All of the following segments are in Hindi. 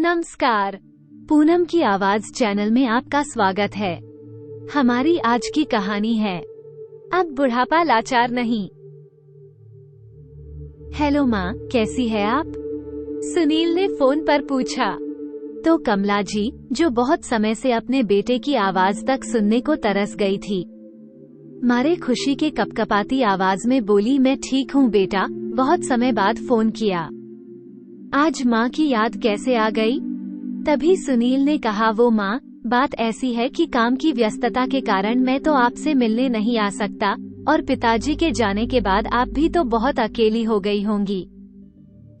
नमस्कार, पूनम की आवाज चैनल में आपका स्वागत है। हमारी आज की कहानी है अब बुढ़ापा लाचार नहीं। हेलो माँ, कैसी है आप? सुनील ने फोन पर पूछा। तो कमला जी, जो बहुत समय से अपने बेटे की आवाज तक सुनने को तरस गई थी, मारे खुशी के कपकपाती आवाज में बोली, मैं ठीक हूँ बेटा, बहुत समय बाद फोन किया। आज माँ की याद कैसे आ गई? तभी सुनील ने कहा, वो माँ, बात ऐसी है कि काम की व्यस्तता के कारण मैं तो आपसे मिलने नहीं आ सकता, और पिताजी के जाने के बाद आप भी तो बहुत अकेली हो गई होंगी।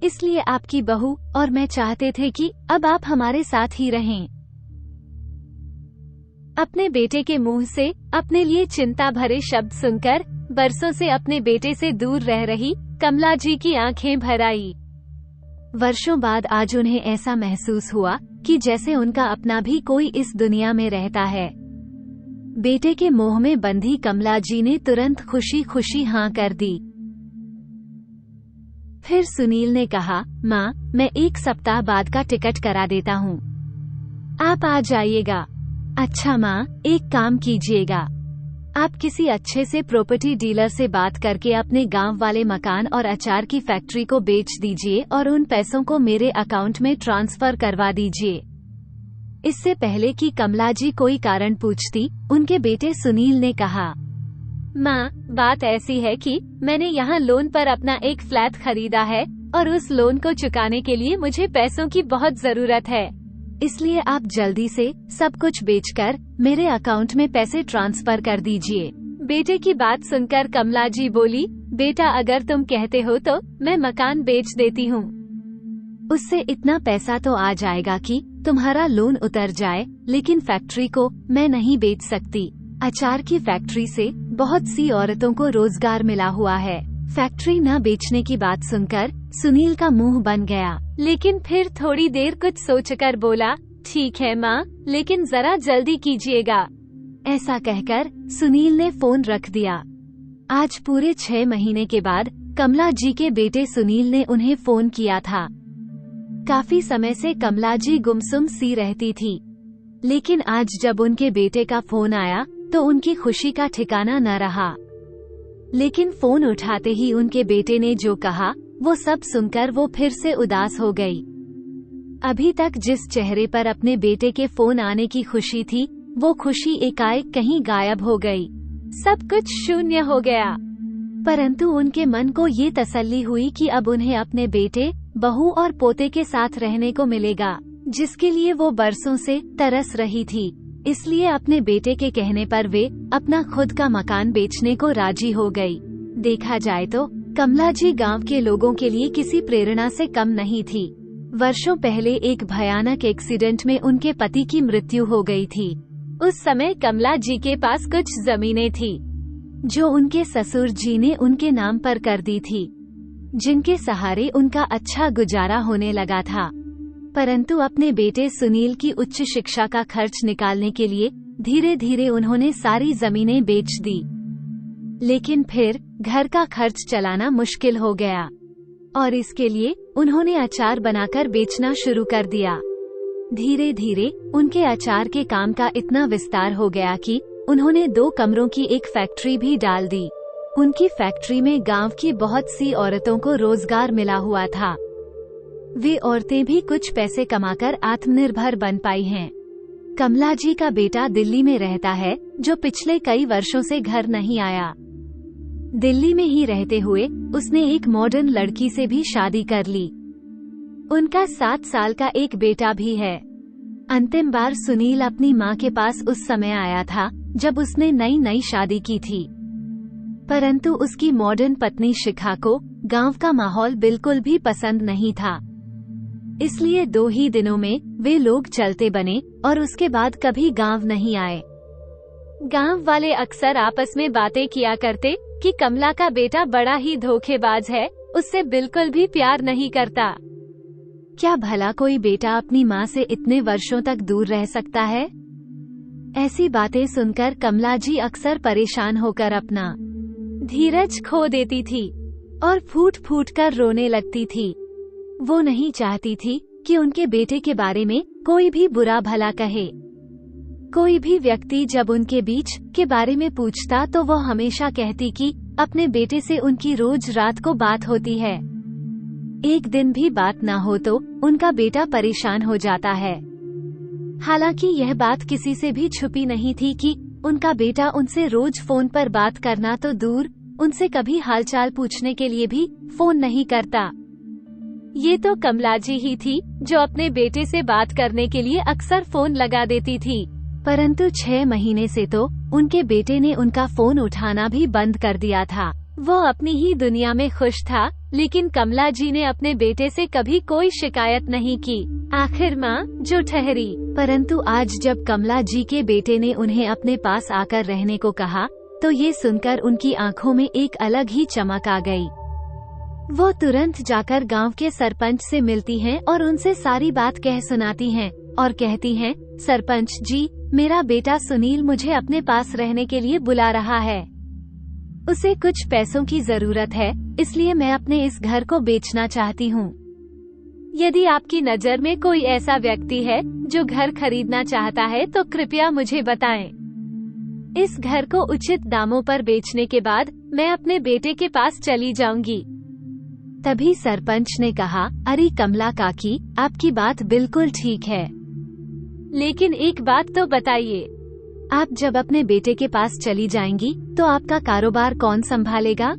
इसलिए आपकी बहू और मैं चाहते थे कि अब आप हमारे साथ ही रहें। अपने बेटे के मुंह से अपने लिए चिंता भरे शब्द सुनकर बरसों से अपने बेटे से दूर रह रही कमला जी की आंखें भर आई। वर्षों बाद आज उन्हें ऐसा महसूस हुआ कि जैसे उनका अपना भी कोई इस दुनिया में रहता है। बेटे के मोह में बंधी कमला जी ने तुरंत खुशी खुशी हाँ कर दी। फिर सुनील ने कहा, माँ, मैं 1 सप्ताह बाद का टिकट करा देता हूँ, आप आ जाइएगा। अच्छा माँ, एक काम कीजिएगा, आप किसी अच्छे से प्रॉपर्टी डीलर से बात करके अपने गांव वाले मकान और अचार की फैक्ट्री को बेच दीजिए और उन पैसों को मेरे अकाउंट में ट्रांसफर करवा दीजिए। इससे पहले कि कमला जी कोई कारण पूछती, उनके बेटे सुनील ने कहा, माँ, बात ऐसी है कि मैंने यहाँ लोन पर अपना एक फ्लैट खरीदा है और उस लोन को चुकाने के लिए मुझे पैसों की बहुत जरूरत है। इसलिए आप जल्दी से सब कुछ बेचकर मेरे अकाउंट में पैसे ट्रांसफर कर दीजिए। बेटे की बात सुनकर कमला जी बोली, बेटा, अगर तुम कहते हो तो मैं मकान बेच देती हूँ। उससे इतना पैसा तो आ जाएगा कि तुम्हारा लोन उतर जाए, लेकिन फैक्ट्री को मैं नहीं बेच सकती। अचार की फैक्ट्री से बहुत सी औरतों को रोजगार मिला हुआ है। फैक्ट्री न बेचने की बात सुनकर सुनील का मुंह बन गया, लेकिन फिर थोड़ी देर कुछ सोचकर बोला, ठीक है माँ, लेकिन जरा जल्दी कीजिएगा। ऐसा कहकर सुनील ने फोन रख दिया। आज पूरे 6 महीने के बाद कमला जी के बेटे सुनील ने उन्हें फोन किया था। काफी समय से कमला जी गुमसुम सी रहती थी, लेकिन आज जब उनके बेटे का फोन आया तो उनकी खुशी का ठिकाना न रहा। लेकिन फोन उठाते ही उनके बेटे ने जो कहा, वो सब सुनकर वो फिर से उदास हो गई। अभी तक जिस चेहरे पर अपने बेटे के फोन आने की खुशी थी, वो खुशी एकाएक कहीं गायब हो गई। सब कुछ शून्य हो गया। परंतु उनके मन को ये तसल्ली हुई कि अब उन्हें अपने बेटे, बहू और पोते के साथ रहने को मिलेगा, जिसके लिए वो बरसों से तरस रही थी। इसलिए अपने बेटे के कहने पर वे अपना खुद का मकान बेचने को राजी हो गई। देखा जाए तो कमला जी गांव के लोगों के लिए किसी प्रेरणा से कम नहीं थी। वर्षों पहले एक भयानक एक्सीडेंट में उनके पति की मृत्यु हो गई थी। उस समय कमला जी के पास कुछ जमीनें थी, जो उनके ससुर जी ने उनके नाम पर कर दी थी, जिनके सहारे उनका अच्छा गुजारा होने लगा था। परंतु अपने बेटे सुनील की उच्च शिक्षा का खर्च निकालने के लिए धीरे धीरे उन्होंने सारी जमीनें बेच दी। लेकिन फिर घर का खर्च चलाना मुश्किल हो गया और इसके लिए उन्होंने अचार बनाकर बेचना शुरू कर दिया। धीरे धीरे उनके अचार के काम का इतना विस्तार हो गया कि उन्होंने 2 कमरों की एक फैक्ट्री भी डाल दी। उनकी फैक्ट्री में गांव की बहुत सी औरतों को रोजगार मिला हुआ था। वे औरतें भी कुछ पैसे कमाकर आत्मनिर्भर बन पाई हैं। कमला जी का बेटा दिल्ली में रहता है, जो पिछले कई वर्षों से घर नहीं आया। दिल्ली में ही रहते हुए उसने एक मॉडर्न लड़की से भी शादी कर ली। उनका 7 साल का एक बेटा भी है। अंतिम बार सुनील अपनी माँ के पास उस समय आया था जब उसने नई शादी की थी। परंतु उसकी मॉडर्न पत्नी शिखा को गांव का माहौल बिल्कुल भी पसंद नहीं था। इसलिए 2 ही दिनों में वे लोग चलते बने और उसके बाद कभी गांव नहीं आए। गांव वाले अक्सर आपस में बातें किया करते कि कमला का बेटा बड़ा ही धोखेबाज है, उससे बिल्कुल भी प्यार नहीं करता। क्या भला कोई बेटा अपनी माँ से इतने वर्षों तक दूर रह सकता है? ऐसी बातें सुनकर कमला जी अक्सर परेशान होकर अपना धीरज खो देती थी और फूट फूट कर रोने लगती थी। वो नहीं चाहती थी कि उनके बेटे के बारे में कोई भी बुरा भला कहे। कोई भी व्यक्ति जब उनके बीच के बारे में पूछता तो वो हमेशा कहती कि अपने बेटे से उनकी रोज रात को बात होती है। एक दिन भी बात ना हो तो उनका बेटा परेशान हो जाता है। हालांकि यह बात किसी से भी छुपी नहीं थी कि उनका बेटा उनसे रोज फोन पर बात करना तो दूर, उनसे कभी हालचाल पूछने के लिए भी फोन नहीं करता। ये तो कमला जी ही थी जो अपने बेटे से बात करने के लिए अक्सर फोन लगा देती थी, परंतु 6 महीने से तो उनके बेटे ने उनका फोन उठाना भी बंद कर दिया था। वो अपनी ही दुनिया में खुश था, लेकिन कमला जी ने अपने बेटे से कभी कोई शिकायत नहीं की। आखिर माँ जो ठहरी। परंतु आज जब कमला जी के बेटे ने उन्हें अपने पास आकर रहने को कहा तो ये सुनकर उनकी आंखों में एक अलग ही चमक आ गई। वो तुरंत जाकर गांव के सरपंच से मिलती हैं और उनसे सारी बात कह सुनाती हैं और कहती हैं, सरपंच जी, मेरा बेटा सुनील मुझे अपने पास रहने के लिए बुला रहा है। उसे कुछ पैसों की जरूरत है, इसलिए मैं अपने इस घर को बेचना चाहती हूँ। यदि आपकी नज़र में कोई ऐसा व्यक्ति है जो घर खरीदना चाहता है तो कृपया मुझे बताएं। इस घर को उचित दामों पर बेचने के बाद मैं अपने बेटे के पास चली जाऊंगी। तभी सरपंच ने कहा, अरे कमला काकी, आपकी बात बिल्कुल ठीक है, लेकिन एक बात तो बताइए, आप जब अपने बेटे के पास चली जाएंगी तो आपका कारोबार कौन संभालेगा?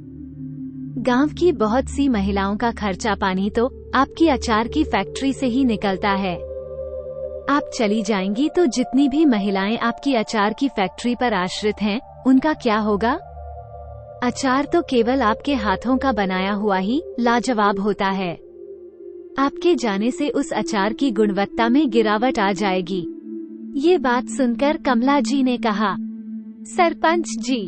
गांव की बहुत सी महिलाओं का खर्चा पानी तो आपकी अचार की फैक्ट्री से ही निकलता है। आप चली जाएंगी तो जितनी भी महिलाएं आपकी अचार की फैक्ट्री पर आश्रित हैं, उनका क्या होगा? अचार तो केवल आपके हाथों का बनाया हुआ ही लाजवाब होता है। आपके जाने से उस अचार की गुणवत्ता में गिरावट आ जाएगी। ये बात सुनकर कमला जी ने कहा, सरपंच जी,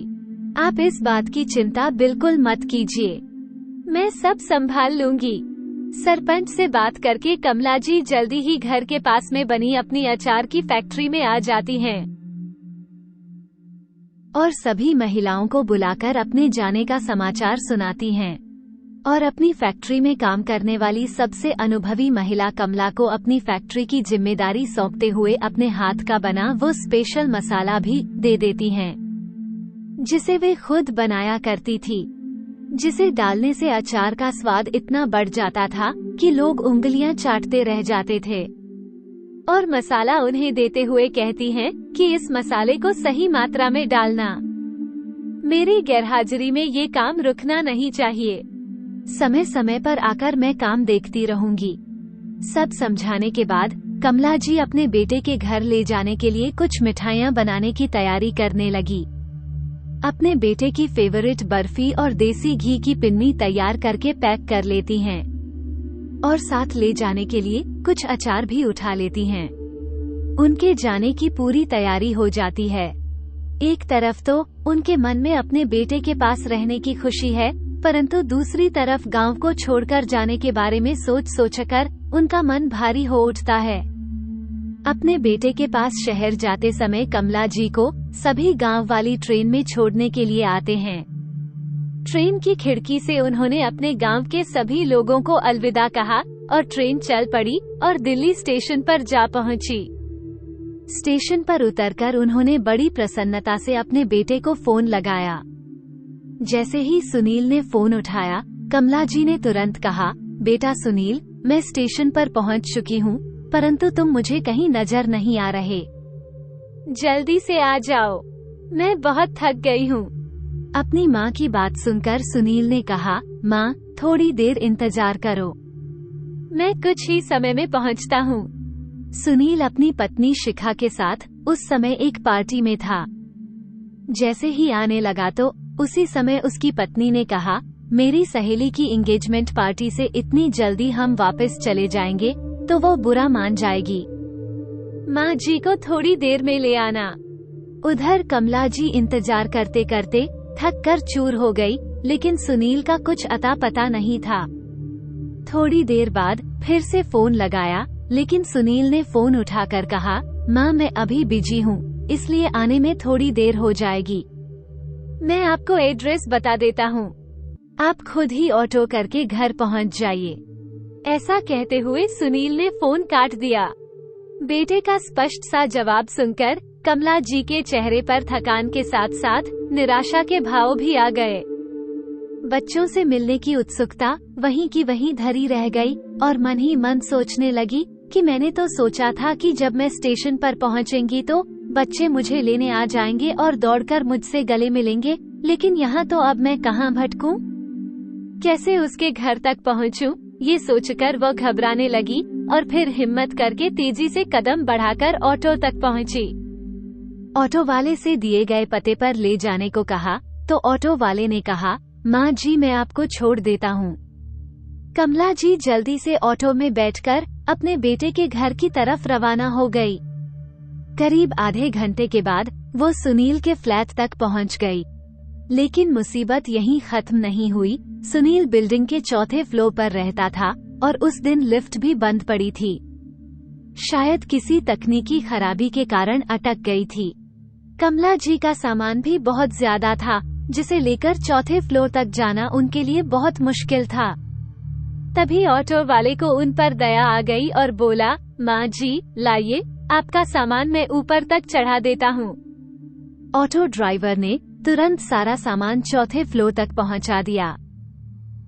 आप इस बात की चिंता बिल्कुल मत कीजिए, मैं सब संभाल लूंगी। सरपंच से बात करके कमला जी जल्दी ही घर के पास में बनी अपनी अचार की फैक्ट्री में आ जाती हैं और सभी महिलाओं को बुलाकर अपने जाने का समाचार सुनाती हैं और अपनी फैक्ट्री में काम करने वाली सबसे अनुभवी महिला कमला को अपनी फैक्ट्री की जिम्मेदारी सौंपते हुए अपने हाथ का बना वो स्पेशल मसाला भी दे देती हैं, जिसे वे खुद बनाया करती थी, जिसे डालने से अचार का स्वाद इतना बढ़ जाता था कि लोग उंगलियां चाटते रह जाते थे। और मसाला उन्हें देते हुए कहती हैं कि इस मसाले को सही मात्रा में डालना। मेरी गैरहाजिरी में ये काम रुकना नहीं चाहिए। समय समय पर आकर मैं काम देखती रहूंगी। सब समझाने के बाद कमला जी अपने बेटे के घर ले जाने के लिए कुछ मिठाइयाँ बनाने की तैयारी करने लगी। अपने बेटे की फेवरेट बर्फी और देसी घी की पिन्नी तैयार करके पैक कर लेती हैं और साथ ले जाने के लिए कुछ अचार भी उठा लेती हैं। उनके जाने की पूरी तैयारी हो जाती है। एक तरफ तो उनके मन में अपने बेटे के पास रहने की खुशी है, परंतु दूसरी तरफ गांव को छोड़कर जाने के बारे में सोचकर उनका मन भारी हो उठता है। अपने बेटे के पास शहर जाते समय कमला जी को सभी गांव वाली ट्रेन में छोड़ने के लिए आते हैं। ट्रेन की खिड़की से उन्होंने अपने गांव के सभी लोगों को अलविदा कहा और ट्रेन चल पड़ी और दिल्ली स्टेशन पर जा पहुंची। स्टेशन पर उतरकर उन्होंने बड़ी प्रसन्नता से अपने बेटे को फोन लगाया। जैसे ही सुनील ने फोन उठाया, कमला जी ने तुरंत कहा, बेटा सुनील, मैं स्टेशन पर पहुंच चुकी हूं, परंतु तुम मुझे कहीं नजर नहीं आ रहे। जल्दी से आ जाओ, मैं बहुत थक गई हूं। अपनी माँ की बात सुनकर सुनील ने कहा, माँ, थोड़ी देर इंतजार करो, मैं कुछ ही समय में पहुंचता हूँ। सुनील अपनी पत्नी शिखा के साथ उस समय एक पार्टी में था। जैसे ही आने लगा तो उसी समय उसकी पत्नी ने कहा, मेरी सहेली की एंगेजमेंट पार्टी से इतनी जल्दी हम वापस चले जाएंगे तो वो बुरा मान जाएगी। माँ जी को थोड़ी देर में ले आना। उधर कमला जी इंतजार करते करते थक कर चूर हो गई, लेकिन सुनील का कुछ अता पता नहीं था। थोड़ी देर बाद फिर से फोन लगाया, लेकिन सुनील ने फोन उठाकर कहा, माँ मैं अभी बिजी हूँ, इसलिए आने में थोड़ी देर हो जाएगी। मैं आपको एड्रेस बता देता हूँ, आप खुद ही ऑटो करके घर पहुँच जाइए। ऐसा कहते हुए सुनील ने फोन काट दिया। बेटे का स्पष्ट सा जवाब सुनकर कमला जी के चेहरे पर थकान के साथ साथ निराशा के भाव भी आ गए। बच्चों से मिलने की उत्सुकता वहीं की वहीं धरी रह गई और मन ही मन सोचने लगी कि मैंने तो सोचा था कि जब मैं स्टेशन पर पहुंचेंगी तो बच्चे मुझे लेने आ जाएंगे और दौड़कर मुझसे गले मिलेंगे, लेकिन यहाँ तो अब मैं कहाँ भटकूं? कैसे उसके घर तक पहुँचूं? ये सोचकर वो घबराने लगी और फिर हिम्मत करके तेजी से कदम बढ़ाकर ऑटो तक पहुंची। ऑटो वाले से दिए गए पते पर ले जाने को कहा तो ऑटो वाले ने कहा, माँ जी मैं आपको छोड़ देता हूँ। कमला जी जल्दी से ऑटो में बैठकर अपने बेटे के घर की तरफ रवाना हो गई। करीब आधे घंटे के बाद वो सुनील के फ्लैट तक पहुंच गई। लेकिन मुसीबत यहीं खत्म नहीं हुई। सुनील बिल्डिंग के चौथे फ्लोर पर रहता था और उस दिन लिफ्ट भी बंद पड़ी थी। शायद किसी तकनीकी खराबी के कारण अटक गई थी। कमला जी का सामान भी बहुत ज्यादा था, जिसे लेकर चौथे फ्लोर तक जाना उनके लिए बहुत मुश्किल था। तभी ऑटो वाले को उन पर दया आ गई और बोला, माँ जी लाइए, आपका सामान मैं ऊपर तक चढ़ा देता हूँ। ऑटो ड्राइवर ने तुरंत सारा सामान चौथे फ्लोर तक पहुँचा दिया।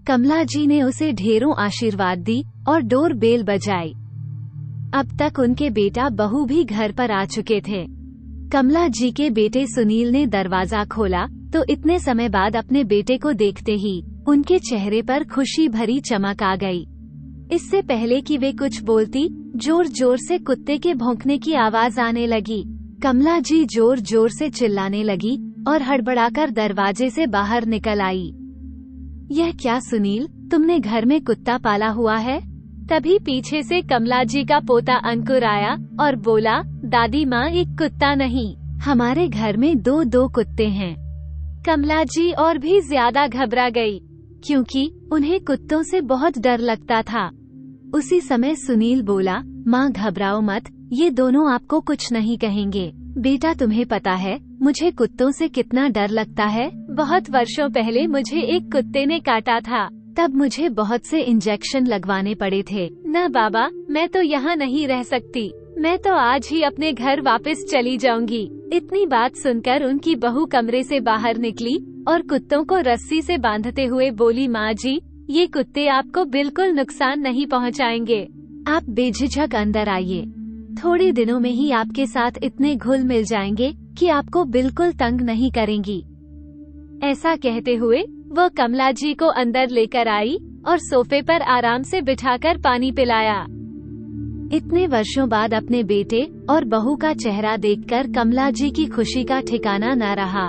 कमला जी ने उसे ढेरों आशीर्वाद दी और डोर बेल बजाई। अब तक उनके बेटा बहू भी घर पर आ चुके थे। कमला जी के बेटे सुनील ने दरवाजा खोला तो इतने समय बाद अपने बेटे को देखते ही उनके चेहरे पर खुशी भरी चमक आ गई। इससे पहले कि वे कुछ बोलती, जोर जोर से कुत्ते के भौंकने की आवाज आने लगी। कमला जी जोर जोर से चिल्लाने लगी और हड़बड़ाकर दरवाजे से बाहर निकल आई। यह क्या सुनील, तुमने घर में कुत्ता पाला हुआ है? तभी पीछे से कमला जी का पोता अंकुर आया और बोला, दादी माँ एक कुत्ता नहीं, हमारे घर में दो कुत्ते हैं। कमला जी और भी ज्यादा घबरा गई, क्योंकि उन्हें कुत्तों से बहुत डर लगता था। उसी समय सुनील बोला, माँ घबराओ मत, ये दोनों आपको कुछ नहीं कहेंगे। बेटा तुम्हें पता है मुझे कुत्तों से कितना डर लगता है। बहुत वर्षों पहले मुझे एक कुत्ते ने काटा था, तब मुझे बहुत से इंजेक्शन लगवाने पड़े थे। न बाबा, मैं तो यहाँ नहीं रह सकती, मैं तो आज ही अपने घर वापस चली जाऊंगी। इतनी बात सुनकर उनकी बहू कमरे से बाहर निकली और कुत्तों को रस्सी से बांधते हुए बोली, माँ जी ये कुत्ते आपको बिल्कुल नुकसान नहीं पहुँचाएंगे, आप बेझिझक अंदर आइए। थोड़े दिनों में ही आपके साथ इतने घुल मिल जाएंगे कि आपको बिल्कुल तंग नहीं करेंगी। ऐसा कहते हुए वह कमला जी को अंदर लेकर आई और सोफे पर आराम से बिठाकर पानी पिलाया। इतने वर्षों बाद अपने बेटे और बहू का चेहरा देखकर कमला जी की खुशी का ठिकाना न रहा।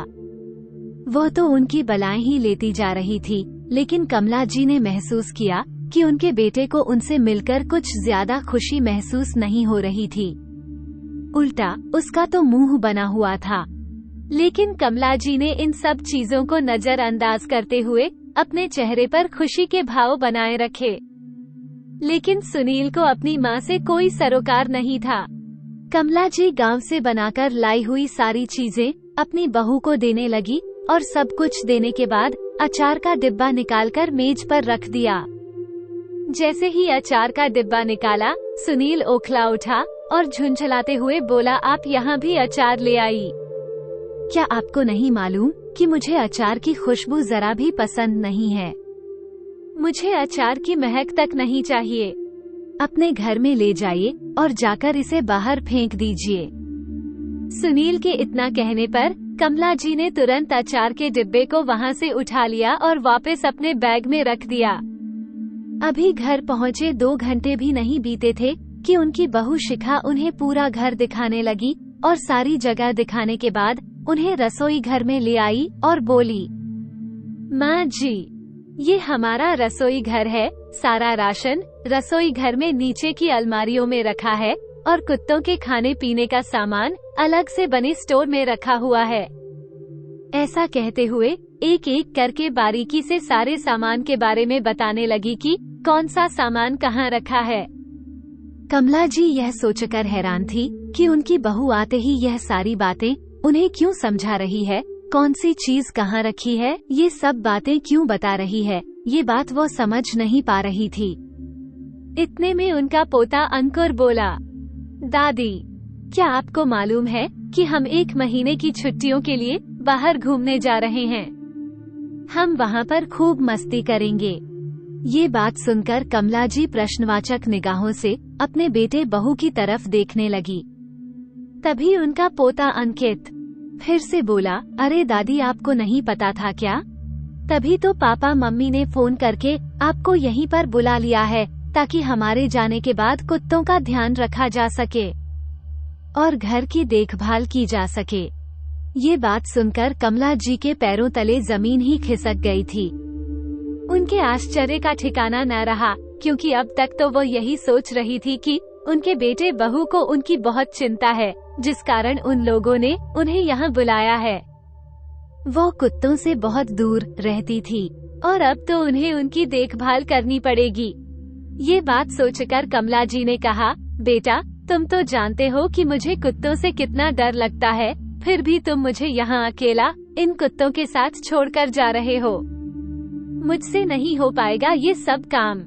वो तो उनकी बलाएं ही लेती जा रही थी, लेकिन कमला जी ने महसूस किया कि उनके बेटे को उनसे मिलकर कुछ ज्यादा खुशी महसूस नहीं हो रही थी। उल्टा उसका तो मुंह बना हुआ था। लेकिन कमला जी ने इन सब चीजों को नजरअंदाज करते हुए अपने चेहरे पर खुशी के भाव बनाए रखे। लेकिन सुनील को अपनी माँ से कोई सरोकार नहीं था। कमला जी गांव से बनाकर लाई हुई सारी चीजें अपनी बहू को देने लगी और सब कुछ देने के बाद अचार का डिब्बा निकालकर मेज पर रख दिया। जैसे ही अचार का डिब्बा निकाला, सुनील ओखला उठा और झुंझलाते हुए बोला, आप यहाँ भी अचार ले आई? क्या आपको नहीं मालूम कि मुझे अचार की खुशबू जरा भी पसंद नहीं है? मुझे अचार की महक तक नहीं चाहिए। अपने घर में ले जाइए और जाकर इसे बाहर फेंक दीजिए। सुनील के इतना कहने पर कमला जी ने तुरंत अचार के डिब्बे को वहाँ से उठा लिया और वापस अपने बैग में रख दिया। अभी घर पहुँचे 2 घंटे भी नहीं बीते थे कि उनकी बहू शिखा उन्हें पूरा घर दिखाने लगी और सारी जगह दिखाने के बाद उन्हें रसोई घर में ले आई और बोली, माँ जी ये हमारा रसोई घर है। सारा राशन रसोई घर में नीचे की अलमारियों में रखा है और कुत्तों के खाने पीने का सामान अलग से बने स्टोर में रखा हुआ है। ऐसा कहते हुए एक एक करके बारीकी से सारे सामान के बारे में बताने लगी कि कौन सा सामान कहाँ रखा है। कमला जी यह सोचकर हैरान थी कि उनकी बहू आते ही यह सारी बातें उन्हें क्यों समझा रही है, कौन सी चीज कहाँ रखी है, ये सब बातें क्यों बता रही है, ये बात वो समझ नहीं पा रही थी। इतने में उनका पोता अंकुर बोला, दादी, क्या आपको मालूम है कि हम 1 महीने की छुट्टियों के लिए बाहर घूमने जा रहे हैं? हम वहाँ पर खूब मस्ती करेंगे। ये बात सुनकर कमला जी प्रश्नवाचक निगाहों से अपने बेटे बहू की तरफ देखने लगी। तभी उनका पोता अंकित फिर से बोला, अरे दादी, आपको नहीं पता था क्या? तभी तो पापा मम्मी ने फोन करके आपको यहीं पर बुला लिया है ताकि हमारे जाने के बाद कुत्तों का ध्यान रखा जा सके और घर की देखभाल की जा सके। ये बात सुनकर कमला जी के पैरों तले जमीन ही खिसक गई थी। उनके आश्चर्य का ठिकाना न रहा, क्योंकि अब तक तो वो यही सोच रही थी कि उनके बेटे बहू को उनकी बहुत चिंता है, जिस कारण उन लोगों ने उन्हें यहाँ बुलाया है। वो कुत्तों से बहुत दूर रहती थी और अब तो उन्हें उनकी देखभाल करनी पड़ेगी। ये बात सोचकर कमला जी ने कहा, बेटा, तुम तो जानते हो कि मुझे कुत्तों से कितना डर लगता है, फिर भी तुम मुझे यहाँ अकेला इन कुत्तों के साथ छोड़कर जा रहे हो। मुझसे नहीं हो पाएगा ये सब काम।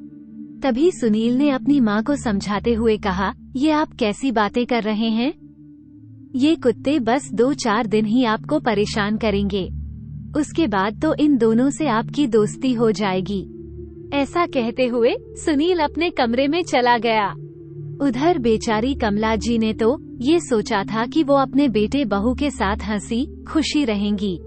तभी सुनील ने अपनी माँ को समझाते हुए कहा, ये आप कैसी बातें कर रहे हैं? ये कुत्ते बस 2-4 दिन ही आपको परेशान करेंगे, उसके बाद तो इन दोनों से आपकी दोस्ती हो जाएगी। ऐसा कहते हुए सुनील अपने कमरे में चला गया। उधर बेचारी कमला जी ने तो ये सोचा था कि वो अपने बेटे बहू के साथ हंसी खुशी रहेंगी,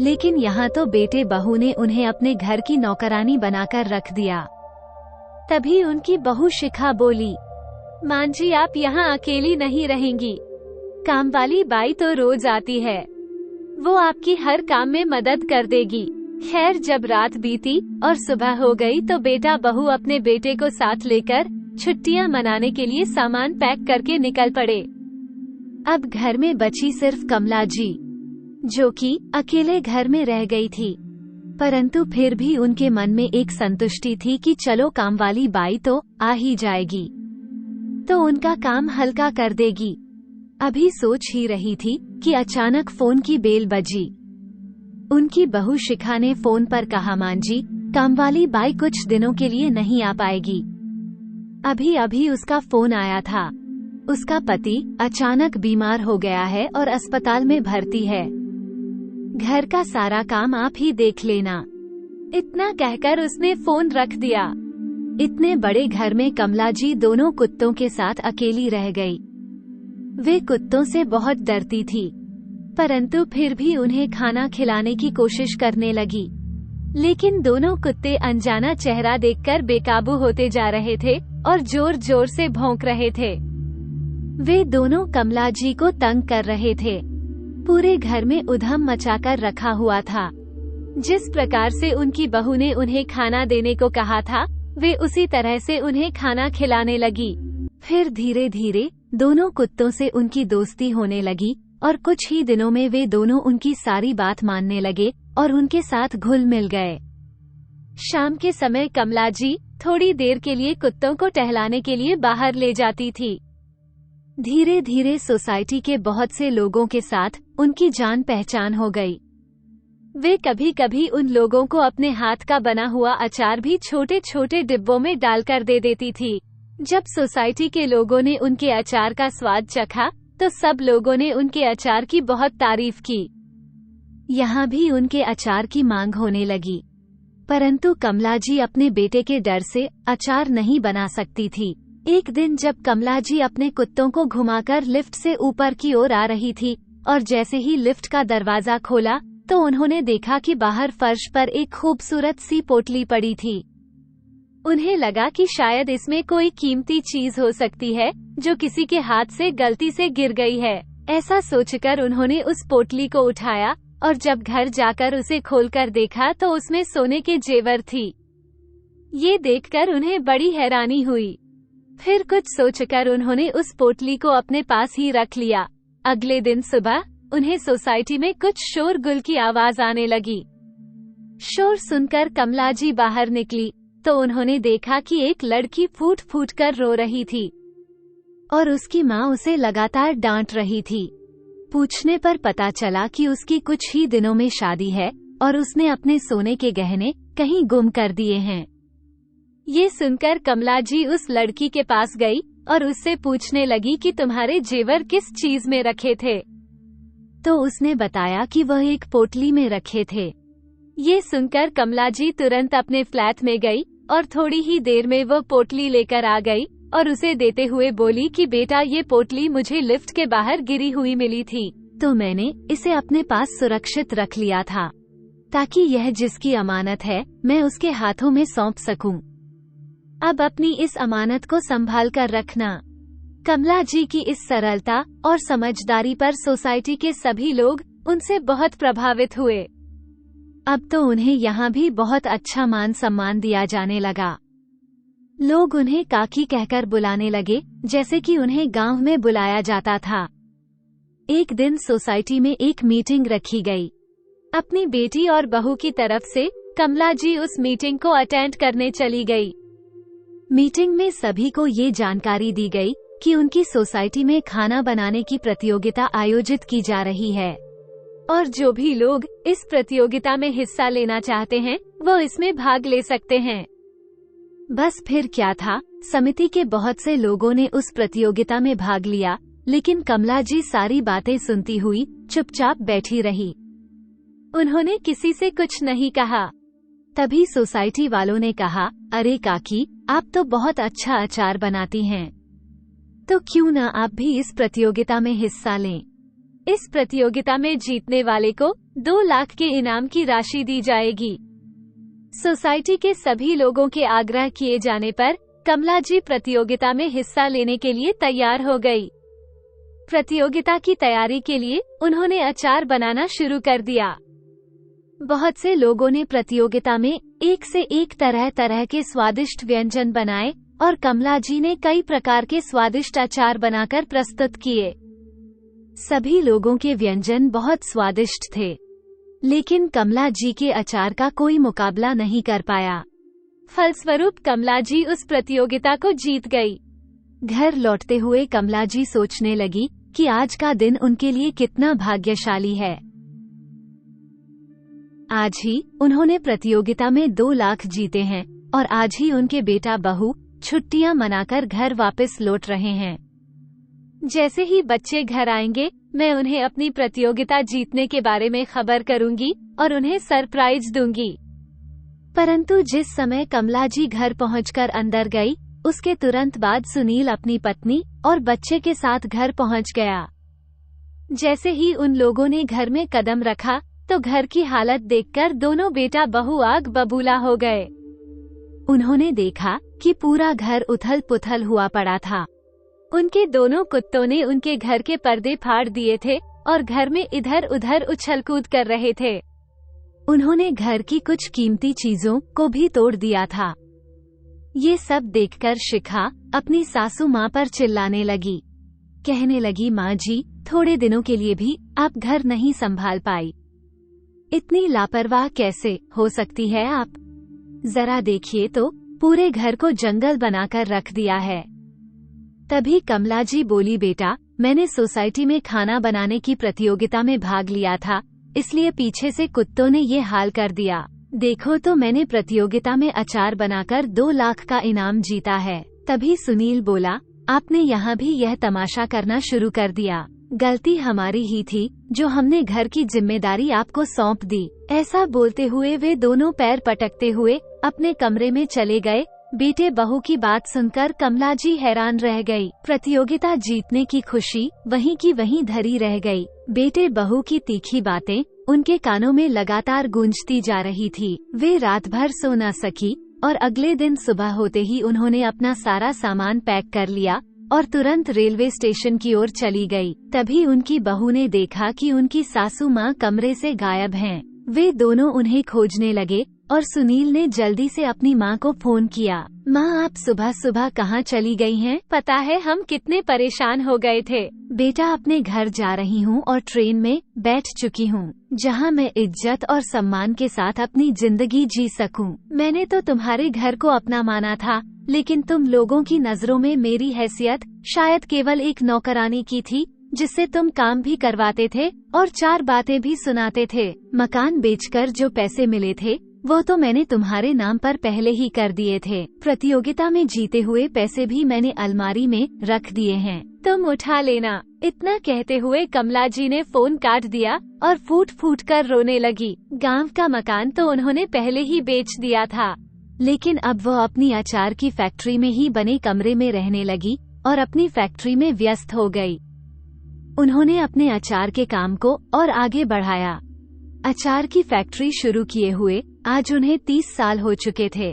लेकिन यहाँ तो बेटे बहू ने उन्हें अपने घर की नौकरानी बनाकर रख दिया। तभी उनकी बहू शिखा बोली, मां जी, आप यहाँ अकेली नहीं रहेंगी। काम वाली बाई तो रोज आती है, वो आपकी हर काम में मदद कर देगी। खैर, जब रात बीती और सुबह हो गई तो बेटा बहू अपने बेटे को साथ लेकर छुट्टियां मनाने के लिए सामान पैक करके निकल पड़े। अब घर में बची सिर्फ कमला जी, जो कि अकेले घर में रह गई थी, परंतु फिर भी उनके मन में एक संतुष्टि थी कि चलो काम वाली बाई तो आ ही जाएगी, तो उनका काम हल्का कर देगी। अभी सोच ही रही थी कि अचानक फोन की बेल बजी। उनकी बहू शिखा ने फोन पर कहा, मां जी, कामवाली बाई कुछ दिनों के लिए नहीं आ पाएगी। अभी अभी उसका फोन आया था, उसका पति अचानक बीमार हो गया है और अस्पताल में भर्ती है। घर का सारा काम आप ही देख लेना। इतना कहकर उसने फोन रख दिया। इतने बड़े घर में कमला जी दोनों कुत्तों के साथ अकेली रह गई। वे कुत्तों से बहुत डरती थी, परंतु फिर भी उन्हें खाना खिलाने की कोशिश करने लगी। लेकिन दोनों कुत्ते अनजाना चेहरा देखकर बेकाबू होते जा रहे थे और जोर जोर से भौंक रहे थे। वे दोनों कमला जी को तंग कर रहे थे। पूरे घर में उधम मचाकर रखा हुआ था। जिस प्रकार से उनकी बहू ने उन्हें खाना देने को कहा था, वे उसी तरह से उन्हें खाना खिलाने लगी। फिर धीरे धीरे दोनों कुत्तों से उनकी दोस्ती होने लगी और कुछ ही दिनों में वे दोनों उनकी सारी बात मानने लगे और उनके साथ घुल मिल गए। शाम के समय कमला जी थोड़ी देर के लिए कुत्तों को टहलाने के लिए बाहर ले जाती थी। धीरे धीरे सोसाइटी के बहुत से लोगों के साथ उनकी जान पहचान हो गई। वे कभी कभी उन लोगों को अपने हाथ का बना हुआ अचार भी छोटे छोटे डिब्बों में डालकर दे देती थी। जब सोसाइटी के लोगों ने उनके अचार का स्वाद चखा तो सब लोगों ने उनके अचार की बहुत तारीफ की। यहाँ भी उनके अचार की मांग होने लगी, परंतु कमला जी अपने बेटे के डर से अचार नहीं बना सकती थी। एक दिन जब कमला जी अपने कुत्तों को घुमाकर लिफ्ट से ऊपर की ओर आ रही थी और जैसे ही लिफ्ट का दरवाजा खोला तो उन्होंने देखा कि बाहर फर्श पर एक खूबसूरत सी पोटली पड़ी थी। उन्हें लगा कि शायद इसमें कोई कीमती चीज हो सकती है जो किसी के हाथ से गलती से गिर गई है। ऐसा सोचकर उन्होंने उस पोटली को उठाया और जब घर जाकर उसे खोलकर देखा तो उसमें सोने के जेवर थी। ये देखकर उन्हें बड़ी हैरानी हुई। फिर कुछ सोचकर उन्होंने उस पोटली को अपने पास ही रख लिया। अगले दिन सुबह उन्हें सोसाइटी में कुछ शोरगुल की आवाज आने लगी। शोर सुनकर कमला जी बाहर निकली तो उन्होंने देखा कि एक लड़की फूट फूट कर रो रही थी और उसकी माँ उसे लगातार डांट रही थी। पूछने पर पता चला कि उसकी कुछ ही दिनों में शादी है और उसने अपने सोने के गहने कहीं गुम कर दिए हैं। ये सुनकर कमला जी उस लड़की के पास गई और उससे पूछने लगी कि तुम्हारे जेवर किस चीज में रखे थे। तो उसने बताया कि वह एक पोटली में रखे थे। ये सुनकर कमला जी तुरंत अपने फ्लैट में गई और थोड़ी ही देर में वह पोटली लेकर आ गई और उसे देते हुए बोली कि बेटा, ये पोटली मुझे लिफ्ट के बाहर गिरी हुई मिली थी, तो मैंने इसे अपने पास सुरक्षित रख लिया था ताकि यह जिसकी अमानत है मैं उसके हाथों में सौंप सकूं। अब अपनी इस अमानत को संभाल कर रखना। कमला जी की इस सरलता और समझदारी पर सोसाइटी के सभी लोग उनसे बहुत प्रभावित हुए। अब तो उन्हें यहाँ भी बहुत अच्छा मान सम्मान दिया जाने लगा। लोग उन्हें काकी कहकर बुलाने लगे, जैसे कि उन्हें गांव में बुलाया जाता था। एक दिन सोसाइटी में एक मीटिंग रखी गई। अपनी बेटी और बहू की तरफ से कमला जी उस मीटिंग को अटेंड करने चली गई। मीटिंग में सभी को ये जानकारी दी गई कि उनकी सोसाइटी में खाना बनाने की प्रतियोगिता आयोजित की जा रही है और जो भी लोग इस प्रतियोगिता में हिस्सा लेना चाहते हैं वो इसमें भाग ले सकते हैं। बस फिर क्या था, समिति के बहुत से लोगों ने उस प्रतियोगिता में भाग लिया, लेकिन कमला जी सारी बातें सुनती हुई चुपचाप बैठी रही। उन्होंने किसी से कुछ नहीं कहा। तभी सोसाइटी वालों ने कहा, अरे काकी, आप तो बहुत अच्छा अचार बनाती हैं, तो क्यों ना आप भी इस प्रतियोगिता में हिस्सा लें। इस प्रतियोगिता में जीतने वाले को 2 लाख के इनाम की राशि दी जाएगी। सोसाइटी के सभी लोगों के आग्रह किए जाने पर कमला जी प्रतियोगिता में हिस्सा लेने के लिए तैयार हो गई। प्रतियोगिता की तैयारी के लिए उन्होंने अचार बनाना शुरू कर दिया। बहुत से लोगों ने प्रतियोगिता में एक से एक तरह तरह के स्वादिष्ट व्यंजन बनाए और कमला जी ने कई प्रकार के स्वादिष्ट अचार बनाकर प्रस्तुत किए। सभी लोगों के व्यंजन बहुत स्वादिष्ट थे, लेकिन कमला जी के अचार का कोई मुकाबला नहीं कर पाया। फलस्वरूप कमला जी उस प्रतियोगिता को जीत गई। घर लौटते हुए कमला जी सोचने लगी कि आज का दिन उनके लिए कितना भाग्यशाली है। आज ही उन्होंने प्रतियोगिता में 2 लाख जीते हैं और आज ही उनके बेटा बहू छुट्टियां मनाकर घर वापस लौट रहे हैं। जैसे ही बच्चे घर आएंगे, मैं उन्हें अपनी प्रतियोगिता जीतने के बारे में खबर करूंगी और उन्हें सरप्राइज दूंगी। परंतु जिस समय कमला जी घर पहुंचकर अंदर गई, उसके तुरंत बाद सुनील अपनी पत्नी और बच्चे के साथ घर पहुंच गया। जैसे ही उन लोगों ने घर में कदम रखा तो घर की हालत देखकर दोनों बेटा बहू आग बबूला हो गए। उन्होंने देखा कि पूरा घर उथल पुथल हुआ पड़ा था। उनके दोनों कुत्तों ने उनके घर के पर्दे फाड़ दिए थे और घर में इधर उधर उछल कूद कर रहे थे। उन्होंने घर की कुछ कीमती चीजों को भी तोड़ दिया था। ये सब देखकर शिखा अपनी सासू माँ पर चिल्लाने लगी। कहने लगी, माँ जी, थोड़े दिनों के लिए भी आप घर नहीं संभाल पाई। इतनी लापरवाह कैसे हो सकती है आप? जरा देखिए तो, पूरे घर को जंगल बनाकर रख दिया है। तभी कमला जी बोली, बेटा, मैंने सोसाइटी में खाना बनाने की प्रतियोगिता में भाग लिया था, इसलिए पीछे से कुत्तों ने ये हाल कर दिया। देखो तो मैंने प्रतियोगिता में अचार बनाकर 2 लाख का इनाम जीता है। तभी सुनील बोला, आपने यहाँ भी यह तमाशा करना शुरू कर दिया। गलती हमारी ही थी जो हमने घर की जिम्मेदारी आपको सौंप दी। ऐसा बोलते हुए वे दोनों पैर पटकते हुए अपने कमरे में चले गए। बेटे बहू की बात सुनकर कमला जी हैरान रह गई। प्रतियोगिता जीतने की खुशी वहीं की वहीं धरी रह गई। बेटे बहू की तीखी बातें उनके कानों में लगातार गूंजती जा रही थी। वे रात भर सो न सकी और अगले दिन सुबह होते ही उन्होंने अपना सारा सामान पैक कर लिया और तुरंत रेलवे स्टेशन की ओर चली गई। तभी उनकी बहू ने देखा कि उनकी सासू माँ कमरे से गायब हैं। वे दोनों उन्हें खोजने लगे और सुनील ने जल्दी से अपनी माँ को फोन किया। माँ, आप सुबह सुबह कहाँ चली गई हैं? पता है हम कितने परेशान हो गए थे। बेटा, अपने घर जा रही हूँ और ट्रेन में बैठ चुकी हूँ, जहाँ मैं इज्जत और सम्मान के साथ अपनी जिंदगी जी सकूँ। मैंने तो तुम्हारे घर को अपना माना था, लेकिन तुम लोगों की नजरों में मेरी हैसियत शायद केवल एक नौकरानी की थी, जिससे तुम काम भी करवाते थे और 4 बातें भी सुनाते थे। मकान बेचकर जो पैसे मिले थे वो तो मैंने तुम्हारे नाम पर पहले ही कर दिए थे। प्रतियोगिता में जीते हुए पैसे भी मैंने अलमारी में रख दिए हैं, तुम उठा लेना। इतना कहते हुए कमला जी ने फोन काट दिया और फूट फूट कर रोने लगी। गांव का मकान तो उन्होंने पहले ही बेच दिया था, लेकिन अब वो अपनी अचार की फैक्ट्री में ही बने कमरे में रहने लगी और अपनी फैक्ट्री में व्यस्त हो गई। उन्होंने अपने अचार के काम को और आगे बढ़ाया। अचार की फैक्ट्री शुरू किए हुए आज उन्हें 30 साल हो चुके थे।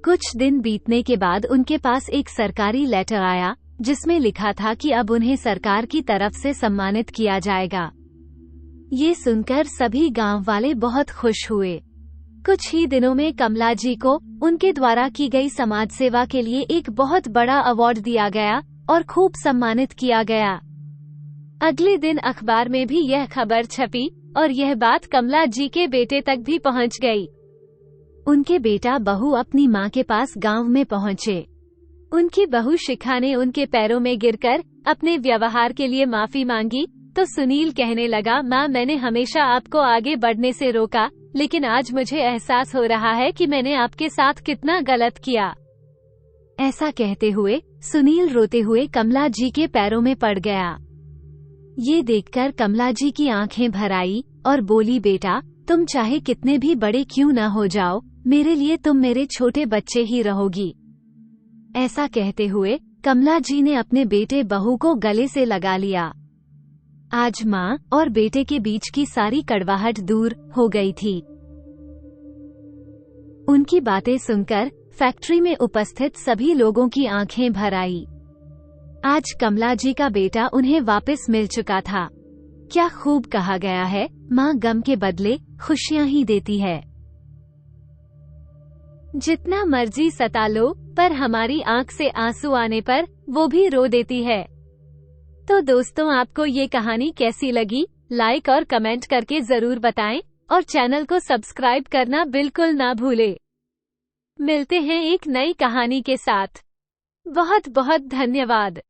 कुछ दिन बीतने के बाद उनके पास एक सरकारी लेटर आया जिसमें लिखा था कि अब उन्हें सरकार की तरफ से सम्मानित किया जाएगा। ये सुनकर सभी गांव वाले बहुत खुश हुए। कुछ ही दिनों में कमला जी को उनके द्वारा की गई समाज सेवा के लिए एक बहुत बड़ा अवार्ड दिया गया और खूब सम्मानित किया गया। अगले दिन अखबार में भी यह खबर छपी और यह बात कमला जी के बेटे तक भी पहुंच गई। उनके बेटा बहू अपनी मां के पास गांव में पहुंचे। उनकी बहू शिखा ने उनके पैरों में गिरकर अपने व्यवहार के लिए माफी मांगी तो सुनील कहने लगा, मां, मैंने हमेशा आपको आगे बढ़ने से रोका, लेकिन आज मुझे एहसास हो रहा है कि मैंने आपके साथ कितना गलत किया। ऐसा कहते हुए सुनील रोते हुए कमला जी के पैरों में पड़ गया। ये देखकर कमला जी की आंखें भर आई और बोली, बेटा, तुम चाहे कितने भी बड़े क्यों न हो जाओ, मेरे लिए तुम मेरे छोटे बच्चे ही रहोगी। ऐसा कहते हुए कमला जी ने अपने बेटे बहू को गले से लगा लिया। आज माँ और बेटे के बीच की सारी कड़वाहट दूर हो गई थी। उनकी बातें सुनकर फैक्ट्री में उपस्थित सभी लोगों की आंखें भर आई। आज कमला जी का बेटा उन्हें वापस मिल चुका था। क्या खूब कहा गया है, माँ गम के बदले खुशियाँ ही देती है। जितना मर्जी सता लो, पर हमारी आंख से आंसू आने पर वो भी रो देती है। तो दोस्तों, आपको ये कहानी कैसी लगी? लाइक और कमेंट करके जरूर बताएं और चैनल को सब्सक्राइब करना बिल्कुल ना भूलें। मिलते हैं एक नई कहानी के साथ। बहुत बहुत धन्यवाद।